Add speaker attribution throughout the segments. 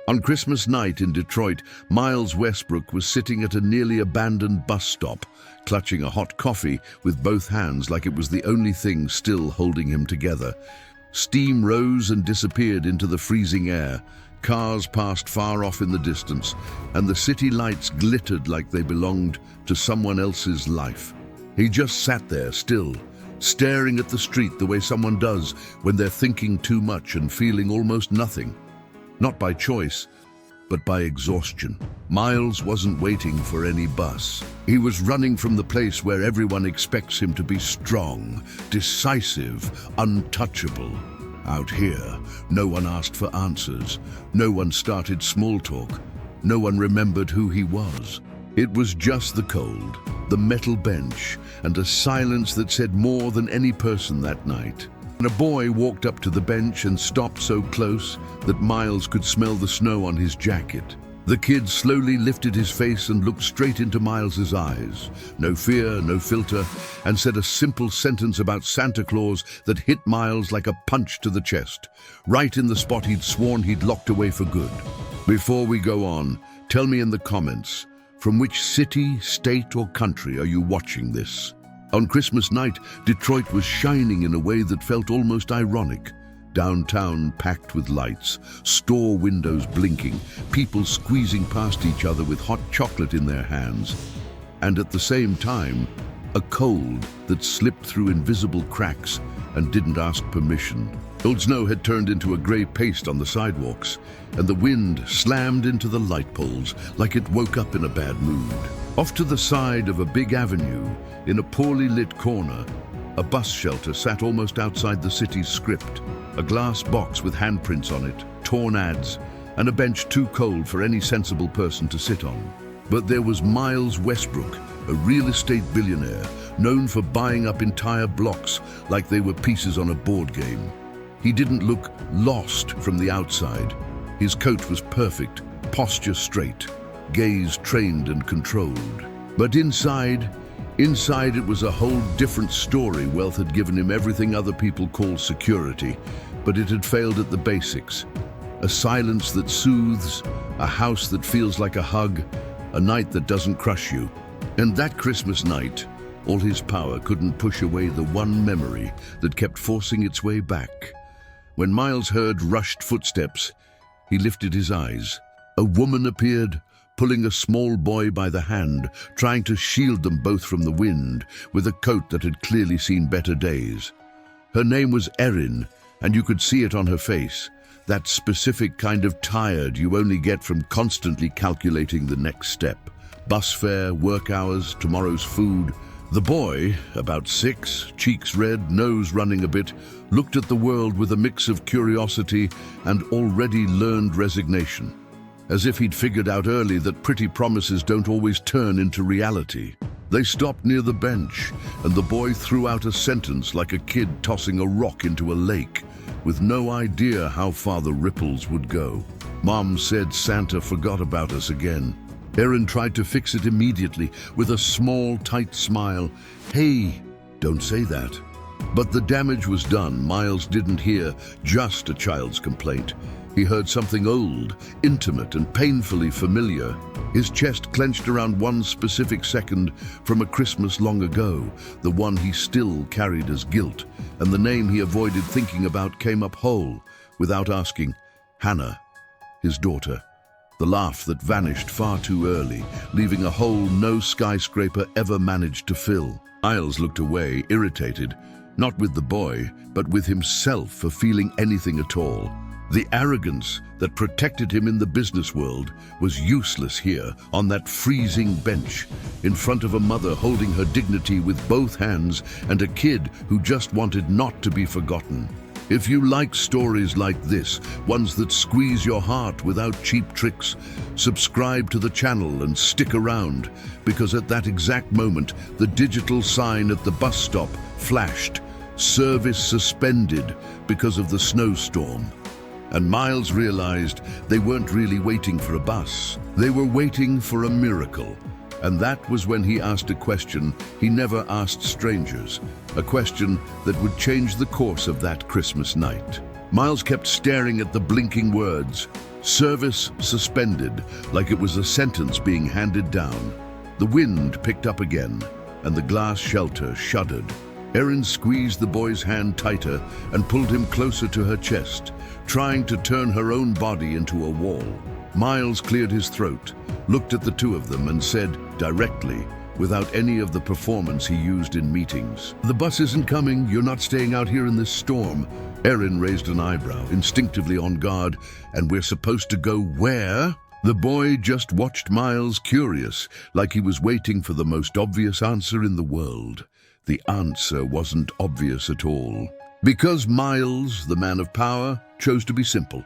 Speaker 1: On Christmas night in Detroit, Miles Westbrook was sitting at a nearly abandoned bus stop, clutching a hot coffee with both hands like it was the only thing still holding him together. Steam rose and disappeared into the freezing air. Cars passed far off in the distance, and the city lights glittered like they belonged to someone else's life. He just sat there still, staring at the street the way someone does when they're thinking too much and feeling almost nothing. Not by choice, but by exhaustion. Miles wasn't waiting for any bus. He was running from the place where everyone expects him to be strong, decisive, untouchable. Out here, no one asked for answers. No one started small talk. No one remembered who he was. It was just the cold, the metal bench, and a silence that said more than any person that night. And a boy walked up to the bench and stopped so close that Miles could smell the snow on his jacket. The kid slowly lifted his face and looked straight into Miles's eyes. No fear, no filter, and said a simple sentence about Santa Claus that hit Miles like a punch to the chest, right in the spot he'd sworn he'd locked away for good. Before we go on, tell me in the comments, from which city, state, or country are you watching this? On Christmas night, Detroit was shining in a way that felt almost ironic. Downtown packed with lights, store windows blinking, people squeezing past each other with hot chocolate in their hands. And at the same time, a cold that slipped through invisible cracks and didn't ask permission. Old snow had turned into a grey paste on the sidewalks, and the wind slammed into the light poles like it woke up in a bad mood. Off to the side of a big avenue, in a poorly lit corner, a bus shelter sat almost outside the city's script. A glass box with handprints on it, torn ads, and a bench too cold for any sensible person to sit on. But there was Miles Westbrook, a real estate billionaire, known for buying up entire blocks like they were pieces on a board game. He didn't look lost from the outside. His coat was perfect, posture straight, gaze trained and controlled. But inside it was a whole different story. Wealth had given him everything other people call security, but it had failed at the basics. A silence that soothes, a house that feels like a hug, a night that doesn't crush you. And that Christmas night, all his power couldn't push away the one memory that kept forcing its way back. When Miles heard rushed footsteps, he lifted his eyes. A woman appeared, pulling a small boy by the hand, trying to shield them both from the wind, with a coat that had clearly seen better days. Her name was Erin, and you could see it on her face, that specific kind of tired you only get from constantly calculating the next step. Bus fare, work hours, tomorrow's food. The boy, about 6, cheeks red, nose running a bit, looked at the world with a mix of curiosity and already learned resignation, as if he'd figured out early that pretty promises don't always turn into reality. They stopped near the bench, and the boy threw out a sentence like a kid tossing a rock into a lake, with no idea how far the ripples would go. Mom said Santa forgot about us again. Erin tried to fix it immediately with a small, tight smile. Hey, don't say that. But the damage was done. Miles didn't hear just a child's complaint. He heard something old, intimate, and painfully familiar. His chest clenched around one specific second from a Christmas long ago, the one he still carried as guilt, and the name he avoided thinking about came up whole, without asking. Hannah, his daughter. The laugh that vanished far too early, leaving a hole no skyscraper ever managed to fill. Miles looked away, irritated, not with the boy, but with himself for feeling anything at all. The arrogance that protected him in the business world was useless here, on that freezing bench, in front of a mother holding her dignity with both hands and a kid who just wanted not to be forgotten. If you like stories like this, ones that squeeze your heart without cheap tricks, subscribe to the channel and stick around, because at that exact moment, the digital sign at the bus stop flashed, "Service suspended because of the snowstorm." And Miles realized they weren't really waiting for a bus. They were waiting for a miracle. And that was when he asked a question he never asked strangers, a question that would change the course of that Christmas night. Miles kept staring at the blinking words, Service suspended, like it was a sentence being handed down. The wind picked up again, and the glass shelter shuddered. Erin squeezed the boy's hand tighter and pulled him closer to her chest, trying to turn her own body into a wall. Miles cleared his throat, looked at the two of them, and said directly, without any of the performance he used in meetings, "The bus isn't coming. You're not staying out here in this storm." Erin raised an eyebrow, instinctively on guard. "And we're supposed to go where?" The boy just watched Miles, curious, like he was waiting for the most obvious answer in the world. The answer wasn't obvious at all. Because Miles, the man of power, chose to be simple.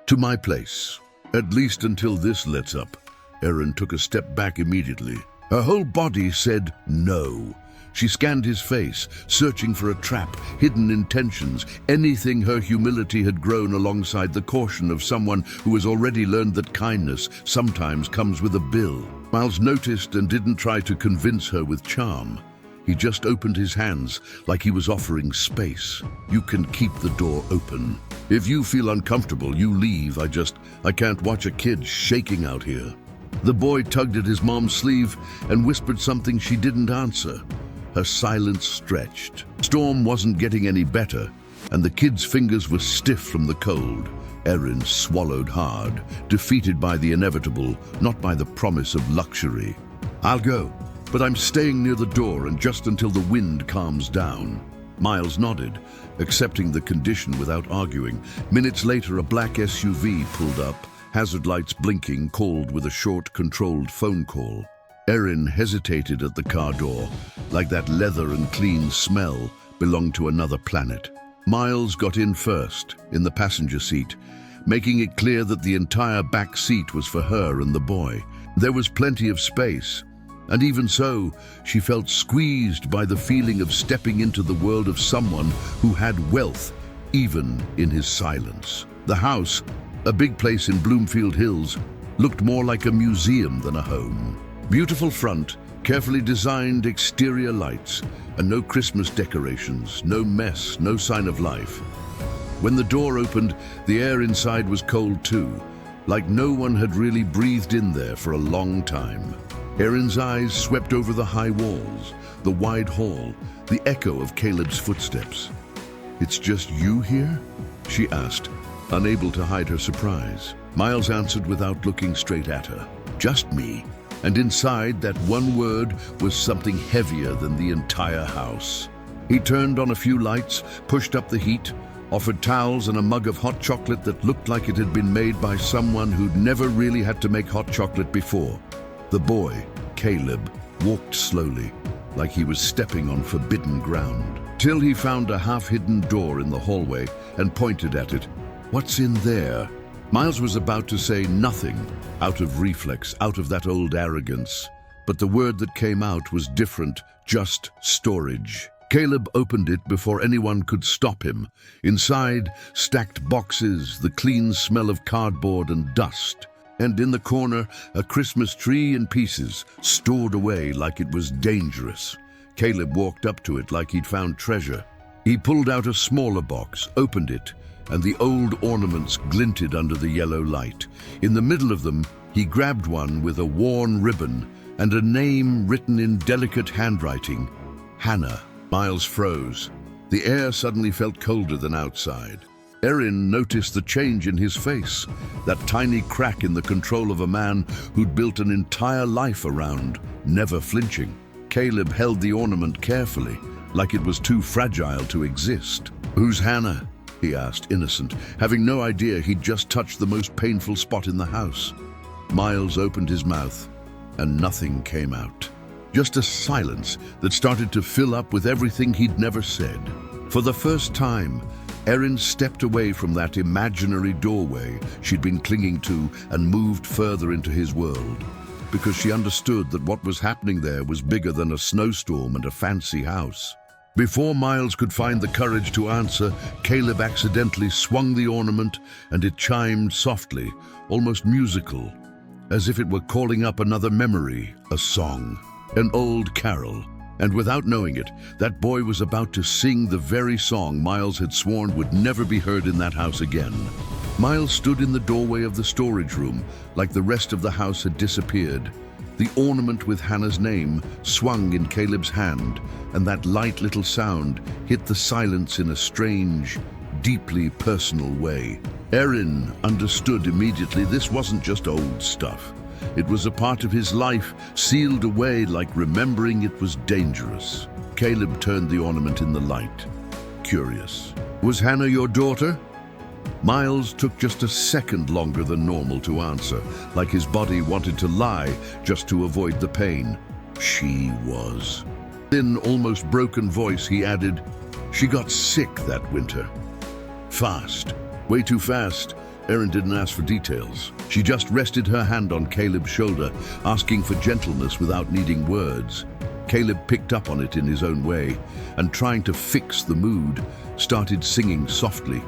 Speaker 1: "To my place. At least until this lets up." Erin took a step back immediately. Her whole body said no. She scanned his face, searching for a trap, hidden intentions, anything her humility had grown alongside the caution of someone who has already learned that kindness sometimes comes with a bill. Miles noticed and didn't try to convince her with charm. He just opened his hands like he was offering space. "You can keep the door open. If you feel uncomfortable, you leave. I can't watch a kid shaking out here." The boy tugged at his mom's sleeve and whispered something she didn't answer. Her silence stretched. Storm wasn't getting any better, and the kid's fingers were stiff from the cold. Erin swallowed hard, defeated by the inevitable, not by the promise of luxury. "I'll go, but I'm staying near the door and just until the wind calms down." Miles nodded, accepting the condition without arguing. Minutes later, a black SUV pulled up, hazard lights blinking, called with a short, controlled phone call. Erin hesitated at the car door, like that leather and clean smell belonged to another planet. Miles got in first, in the passenger seat, making it clear that the entire back seat was for her and the boy. There was plenty of space, and even so, she felt squeezed by the feeling of stepping into the world of someone who had wealth, even in his silence. The house, a big place in Bloomfield Hills, looked more like a museum than a home. Beautiful front, carefully designed exterior lights, and no Christmas decorations, no mess, no sign of life. When the door opened, the air inside was cold too, like no one had really breathed in there for a long time. Erin's eyes swept over the high walls, the wide hall, the echo of Caleb's footsteps. "It's just you here?" she asked, unable to hide her surprise. Miles answered without looking straight at her. "Just me." And inside that one word was something heavier than the entire house. He turned on a few lights, pushed up the heat, offered towels and a mug of hot chocolate that looked like it had been made by someone who'd never really had to make hot chocolate before. The boy, Caleb, walked slowly, like he was stepping on forbidden ground, till he found a half-hidden door in the hallway and pointed at it. "What's in there?" Miles was about to say nothing, out of reflex, out of that old arrogance. But the word that came out was different, just storage. Caleb opened it before anyone could stop him. Inside, stacked boxes, the clean smell of cardboard and dust. And in the corner, a Christmas tree in pieces, stored away like it was dangerous. Caleb walked up to it like he'd found treasure. He pulled out a smaller box, opened it, and the old ornaments glinted under the yellow light. In the middle of them, he grabbed one with a worn ribbon and a name written in delicate handwriting. Hannah. Miles froze. The air suddenly felt colder than outside. Erin noticed the change in his face, that tiny crack in the control of a man who'd built an entire life around, never flinching. Caleb held the ornament carefully, like it was too fragile to exist. "Who's Hannah?" he asked, innocent, having no idea he'd just touched the most painful spot in the house. Miles opened his mouth, and nothing came out. Just a silence that started to fill up with everything he'd never said. For the first time, Erin stepped away from that imaginary doorway she'd been clinging to and moved further into his world, because she understood that what was happening there was bigger than a snowstorm and a fancy house. Before Miles could find the courage to answer, Caleb accidentally swung the ornament, and it chimed softly, almost musical, as if it were calling up another memory, a song, an old carol. And without knowing it, that boy was about to sing the very song Miles had sworn would never be heard in that house again. Miles stood in the doorway of the storage room, like the rest of the house had disappeared. The ornament with Hannah's name swung in Caleb's hand, and that light little sound hit the silence in a strange, deeply personal way. Erin understood immediately this wasn't just old stuff. It was a part of his life, sealed away like remembering it was dangerous. Caleb turned the ornament in the light, curious. "Was Hannah your daughter?" Miles took just a second longer than normal to answer, like his body wanted to lie just to avoid the pain. "She was." In almost broken voice, he added, "She got sick that winter. Fast. Way too fast." Erin didn't ask for details. She just rested her hand on Caleb's shoulder, asking for gentleness without needing words. Caleb picked up on it in his own way, and trying to fix the mood, started singing softly.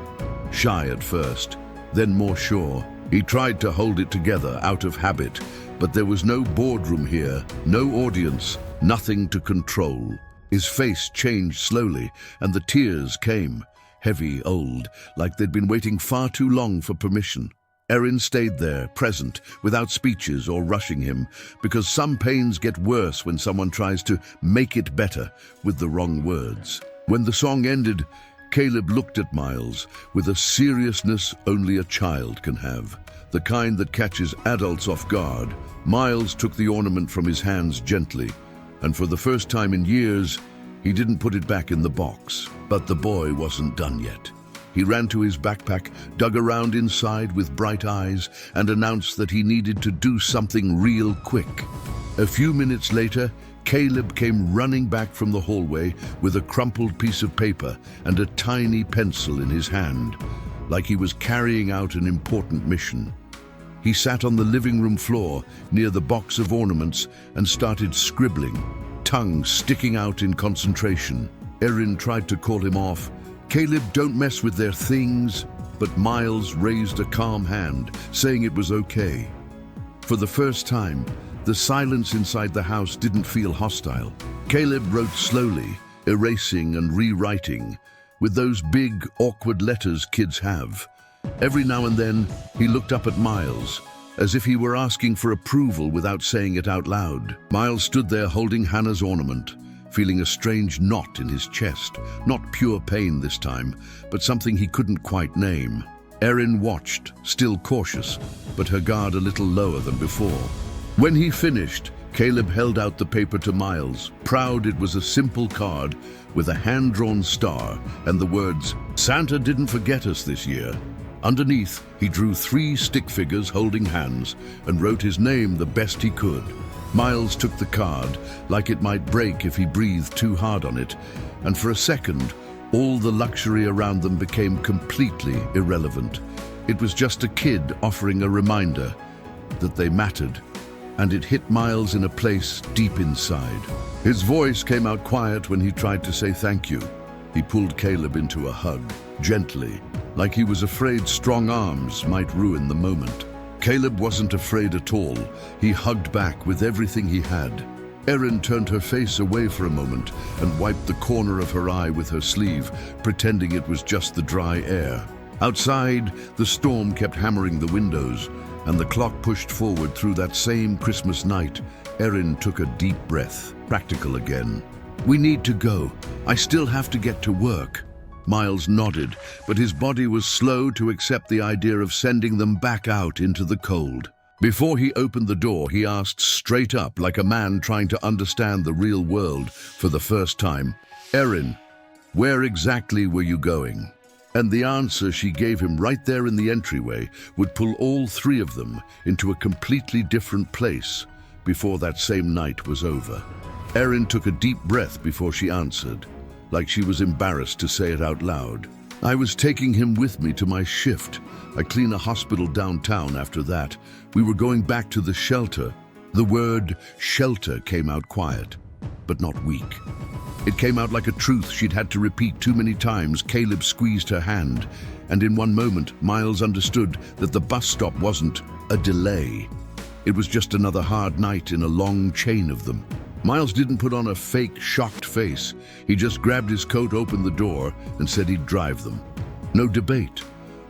Speaker 1: Shy at first, then more sure. He tried to hold it together out of habit, but there was no boardroom here, no audience, nothing to control. His face changed slowly, and the tears came, heavy, old, like they'd been waiting far too long for permission. Erin stayed there, present, without speeches or rushing him, because some pains get worse when someone tries to make it better with the wrong words. When the song ended, Caleb looked at Miles with a seriousness only a child can have, the kind that catches adults off guard. Miles took the ornament from his hands gently, and for the first time in years, he didn't put it back in the box. But the boy wasn't done yet. He ran to his backpack, dug around inside with bright eyes, and announced that he needed to do something real quick. A few minutes later, Caleb came running back from the hallway with a crumpled piece of paper and a tiny pencil in his hand, like he was carrying out an important mission. He sat on the living room floor near the box of ornaments and started scribbling, tongue sticking out in concentration. Erin tried to call him off. "Caleb, don't mess with their things," but Miles raised a calm hand, saying it was okay. For the first time, the silence inside the house didn't feel hostile. Caleb wrote slowly, erasing and rewriting, with those big, awkward letters kids have. Every now and then, he looked up at Miles, as if he were asking for approval without saying it out loud. Miles stood there holding Hannah's ornament, feeling a strange knot in his chest, not pure pain this time, but something he couldn't quite name. Erin watched, still cautious, but her guard a little lower than before. When he finished, Caleb held out the paper to Miles, proud it was a simple card with a hand-drawn star and the words, "Santa didn't forget us this year." Underneath, he drew 3 stick figures holding hands and wrote his name the best he could. Miles took the card, like it might break if he breathed too hard on it, and for a second, all the luxury around them became completely irrelevant. It was just a kid offering a reminder that they mattered, and it hit Miles in a place deep inside. His voice came out quiet when he tried to say thank you. He pulled Caleb into a hug, gently, like he was afraid strong arms might ruin the moment. Caleb wasn't afraid at all. He hugged back with everything he had. Erin turned her face away for a moment and wiped the corner of her eye with her sleeve, pretending it was just the dry air. Outside, the storm kept hammering the windows, and the clock pushed forward through that same Christmas night. Erin took a deep breath, practical again. "We need to go. I still have to get to work." Miles nodded, but his body was slow to accept the idea of sending them back out into the cold. Before he opened the door, he asked straight up, like a man trying to understand the real world for the first time, "Erin, where exactly were you going?" And the answer she gave him right there in the entryway would pull all 3 of them into a completely different place before that same night was over. Erin took a deep breath before she answered, like she was embarrassed to say it out loud. "I was taking him with me to my shift. I clean a hospital downtown after that. We were going back to the shelter." The word shelter came out quiet, but not weak. It came out like a truth she'd had to repeat too many times. Caleb squeezed her hand, and in one moment, Miles understood that the bus stop wasn't a delay. It was just another hard night in a long chain of them. Miles didn't put on a fake, shocked face. He just grabbed his coat, opened the door, and said he'd drive them. No debate.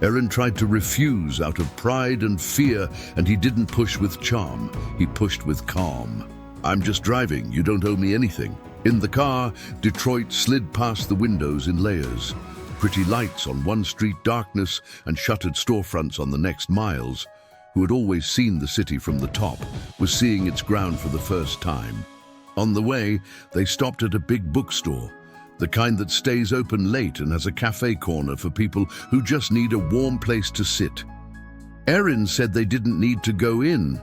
Speaker 1: Erin tried to refuse out of pride and fear, and he didn't push with charm. He pushed with calm. "I'm just driving. You don't owe me anything." In the car, Detroit slid past the windows in layers. Pretty lights on one street, darkness, and shuttered storefronts on the next. Miles, who had always seen the city from the top, was seeing its ground for the first time. On the way, they stopped at a big bookstore, the kind that stays open late and has a cafe corner for people who just need a warm place to sit. Erin said they didn't need to go in,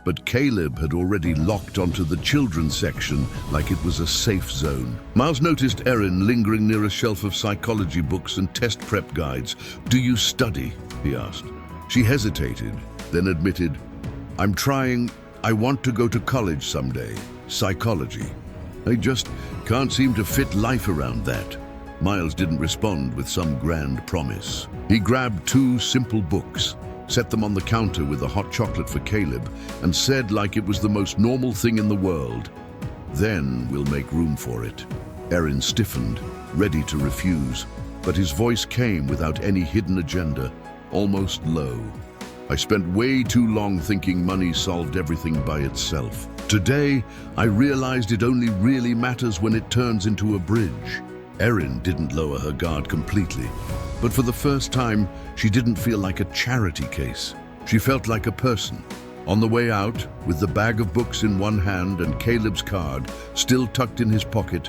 Speaker 1: but Caleb had already locked onto the children's section like it was a safe zone. Miles noticed Erin lingering near a shelf of psychology books and test prep guides. "Do you study?" he asked. She hesitated, then admitted, "I'm trying. I want to go to college someday. Psychology. I just can't seem to fit life around that." Miles didn't respond with some grand promise. He grabbed 2 simple books, set them on the counter with a hot chocolate for Caleb, and said like it was the most normal thing in the world, "Then we'll make room for it." Erin stiffened, ready to refuse, but his voice came without any hidden agenda, almost low. "I spent way too long thinking money solved everything by itself. Today, I realized it only really matters when it turns into a bridge." Erin didn't lower her guard completely, but for the first time, she didn't feel like a charity case. She felt like a person. On the way out, with the bag of books in one hand and Caleb's card still tucked in his pocket,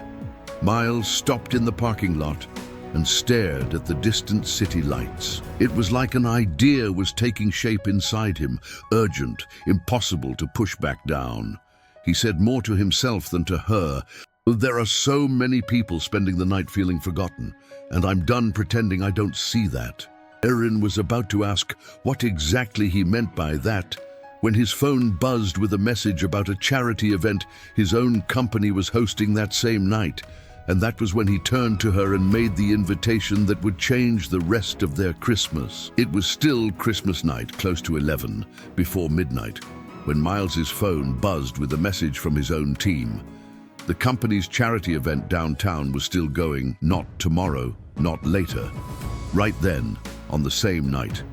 Speaker 1: Miles stopped in the parking lot and stared at the distant city lights. It was like an idea was taking shape inside him, urgent, impossible to push back down. He said more to himself than to her. "There are so many people spending the night feeling forgotten, and I'm done pretending I don't see that." Erin was about to ask what exactly he meant by that, when his phone buzzed with a message about a charity event his own company was hosting that same night. And that was when he turned to her and made the invitation that would change the rest of their Christmas. It was still Christmas night, close to 11, before midnight, when Miles's phone buzzed with a message from his own team. The company's charity event downtown was still going, not tomorrow, not later. Right then, on the same night,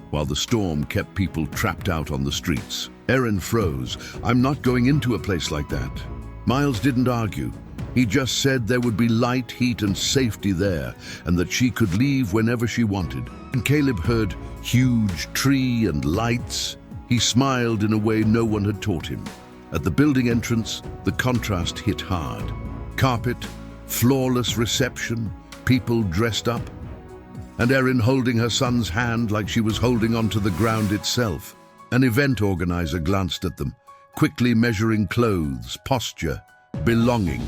Speaker 1: while the storm kept people trapped out on the streets. Erin froze. "I'm not going into a place like that." Miles didn't argue. He just said there would be light, heat, and safety there, and that she could leave whenever she wanted. And Caleb heard huge tree and lights. He smiled in a way no one had taught him. At the building entrance, the contrast hit hard. Carpet, flawless reception, people dressed up, and Erin holding her son's hand like she was holding onto the ground itself. An event organizer glanced at them, quickly measuring clothes, posture, belonging,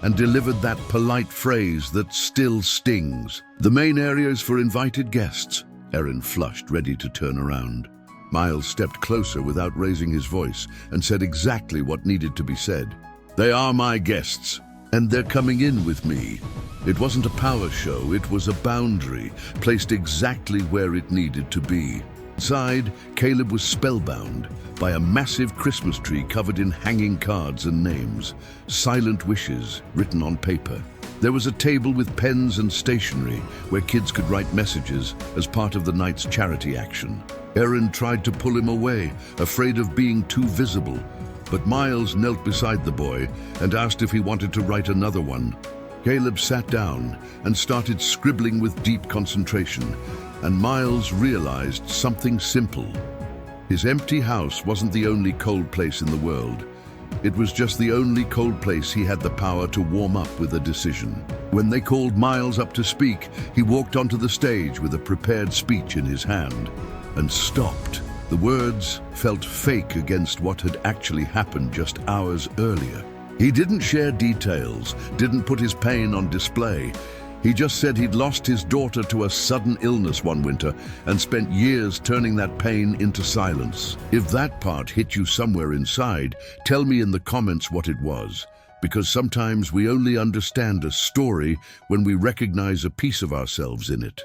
Speaker 1: and delivered that polite phrase that still stings. "The main area is for invited guests." Erin flushed, ready to turn around. Miles stepped closer without raising his voice and said exactly what needed to be said. "They are my guests, and they're coming in with me." It wasn't a power show, it was a boundary, placed exactly where it needed to be. Inside, Caleb was spellbound by a massive Christmas tree covered in hanging cards and names, silent wishes written on paper. There was a table with pens and stationery where kids could write messages as part of the night's charity action. Erin tried to pull him away, afraid of being too visible, but Miles knelt beside the boy and asked if he wanted to write another one. Caleb sat down and started scribbling with deep concentration, and Miles realized something simple. His empty house wasn't the only cold place in the world. It was just the only cold place he had the power to warm up with a decision. When they called Miles up to speak, he walked onto the stage with a prepared speech in his hand and stopped. The words felt fake against what had actually happened just hours earlier. He didn't share details, didn't put his pain on display. He just said he'd lost his daughter to a sudden illness one winter and spent years turning that pain into silence. If that part hit you somewhere inside, tell me in the comments what it was, because sometimes we only understand a story when we recognize a piece of ourselves in it.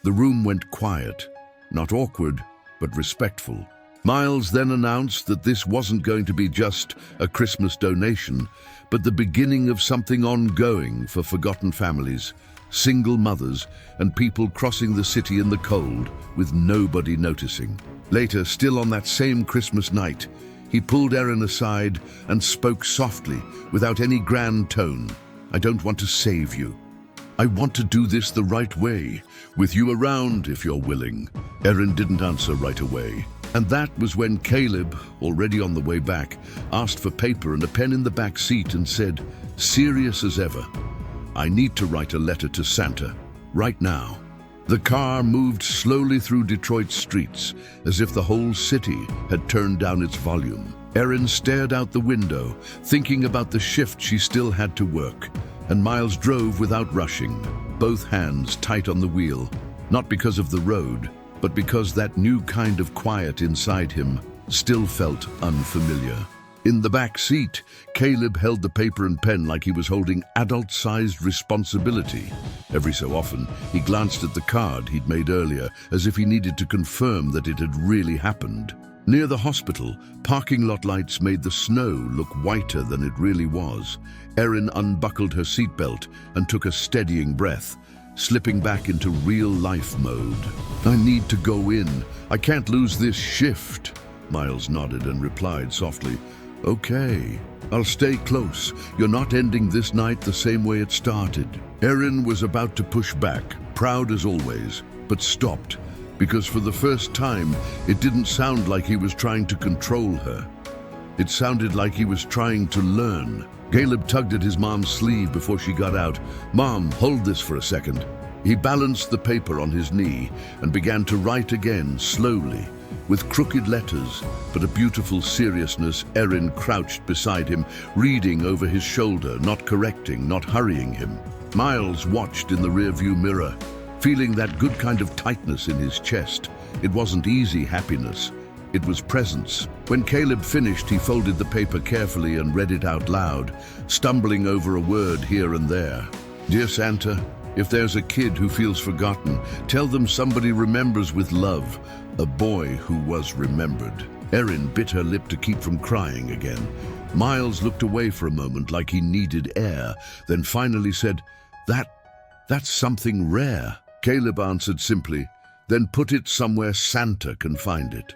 Speaker 1: The room went quiet, not awkward, but respectful. Miles then announced that this wasn't going to be just a Christmas donation, but the beginning of something ongoing for forgotten families, single mothers, and people crossing the city in the cold with nobody noticing. Later, still on that same Christmas night, he pulled Erin aside and spoke softly, without any grand tone. "I don't want to save you. I want to do this the right way, with you around if you're willing." Erin didn't answer right away. And that was when Caleb, already on the way back, asked for paper and a pen in the back seat and said, serious as ever, "I need to write a letter to Santa, right now." The car moved slowly through Detroit's streets, as if the whole city had turned down its volume. Erin stared out the window, thinking about the shift she still had to work, and Miles drove without rushing, both hands tight on the wheel, not because of the road, but because that new kind of quiet inside him still felt unfamiliar. In the back seat, Caleb held the paper and pen like he was holding adult-sized responsibility. Every so often, he glanced at the card he'd made earlier, as if he needed to confirm that it had really happened. Near the hospital, parking lot lights made the snow look whiter than it really was. Erin unbuckled her seatbelt and took a steadying breath, slipping back into real-life mode. "I need to go in. I can't lose this shift." Miles nodded and replied softly, "Okay, I'll stay close. You're not ending this night the same way it started." Erin was about to push back, proud as always, but stopped, because for the first time, it didn't sound like he was trying to control her. It sounded like he was trying to learn. Caleb tugged at his mom's sleeve before she got out. "Mom, hold this for a second." He balanced the paper on his knee and began to write again, slowly, with crooked letters, but a beautiful seriousness. Erin crouched beside him, reading over his shoulder, not correcting, not hurrying him. Miles watched in the rearview mirror, feeling that good kind of tightness in his chest. It wasn't easy happiness. It was presence. When Caleb finished, he folded the paper carefully and read it out loud, stumbling over a word here and there. "Dear Santa, if there's a kid who feels forgotten, tell them somebody remembers with love, a boy who was remembered." Erin bit her lip to keep from crying again. Miles looked away for a moment like he needed air, then finally said, That's something rare." Caleb answered simply, "Then put it somewhere Santa can find it."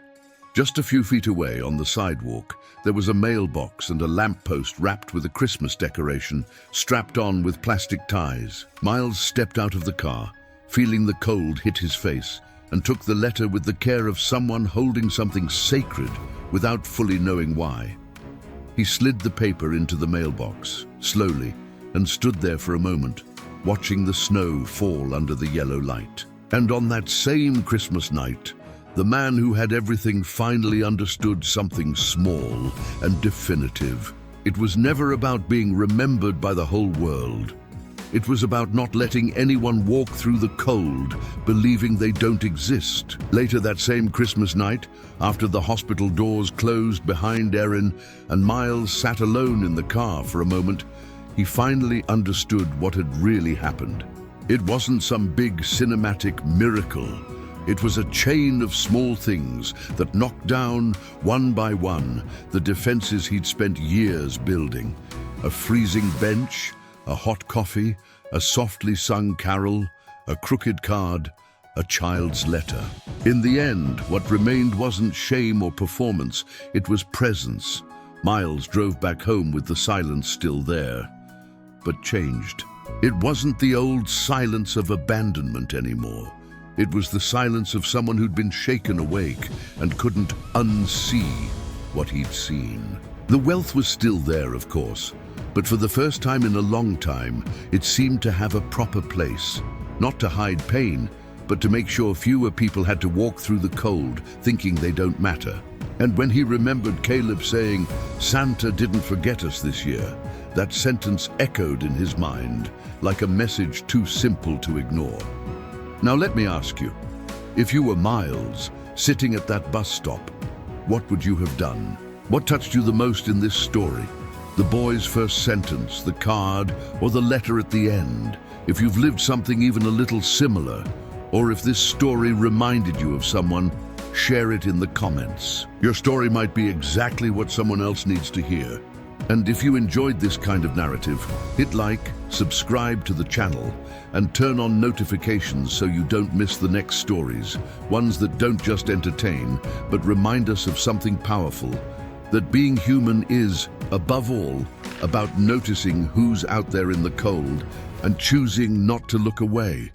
Speaker 1: Just a few feet away on the sidewalk, there was a mailbox and a lamppost wrapped with a Christmas decoration, strapped on with plastic ties. Miles stepped out of the car, feeling the cold hit his face, and took the letter with the care of someone holding something sacred without fully knowing why. He slid the paper into the mailbox, slowly, and stood there for a moment, watching the snow fall under the yellow light. And on that same Christmas night, the man who had everything finally understood something small and definitive. It was never about being remembered by the whole world. It was about not letting anyone walk through the cold, believing they don't exist. Later that same Christmas night, after the hospital doors closed behind Erin and Miles sat alone in the car for a moment, he finally understood what had really happened. It wasn't some big cinematic miracle. It was a chain of small things that knocked down, one by one, the defenses he'd spent years building. A freezing bench, a hot coffee, a softly sung carol, a crooked card, a child's letter. In the end, what remained wasn't shame or performance, it was presence. Miles drove back home with the silence still there, but changed. It wasn't the old silence of abandonment anymore. It was the silence of someone who'd been shaken awake and couldn't unsee what he'd seen. The wealth was still there, of course, but for the first time in a long time, it seemed to have a proper place, not to hide pain, but to make sure fewer people had to walk through the cold thinking they don't matter. And when he remembered Caleb saying, "Santa didn't forget us this year," that sentence echoed in his mind like a message too simple to ignore. Now let me ask you, if you were Miles, sitting at that bus stop, what would you have done? What touched you the most in this story? The boy's first sentence, the card, or the letter at the end? If you've lived something even a little similar, or if this story reminded you of someone, share it in the comments. Your story might be exactly what someone else needs to hear. And if you enjoyed this kind of narrative, hit like, subscribe to the channel, and turn on notifications so you don't miss the next stories, ones that don't just entertain, but remind us of something powerful, that being human is, above all, about noticing who's out there in the cold and choosing not to look away.